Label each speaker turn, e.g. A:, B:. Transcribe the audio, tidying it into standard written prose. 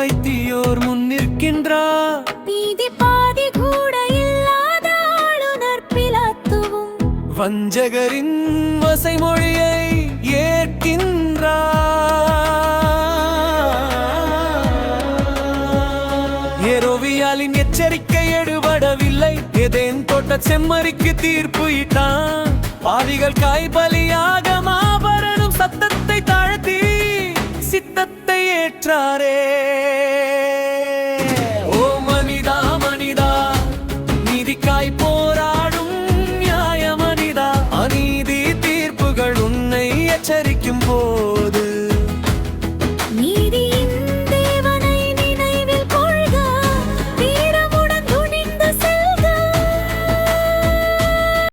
A: வைத்தியோர் முன் நிற்கின்றார்.
B: நீதி பாதி கூட இல்லாத ஆளுநர் பிலாத்துவும்
A: வஞ்சகரின் வசைமொழியை ஏற்கின்றார். ஏரோவியாலின் எச்சரிக்கை எடுபடவில்லை. ஏதேன் தோட்ட செம்மறிக்கு தீர்ப்பு இட்டான். பாவிகள் காய்பலியாக மாபரனும் சத்தத்தை தாழ்த்தி சித்தத்தை ஏற்றாரே.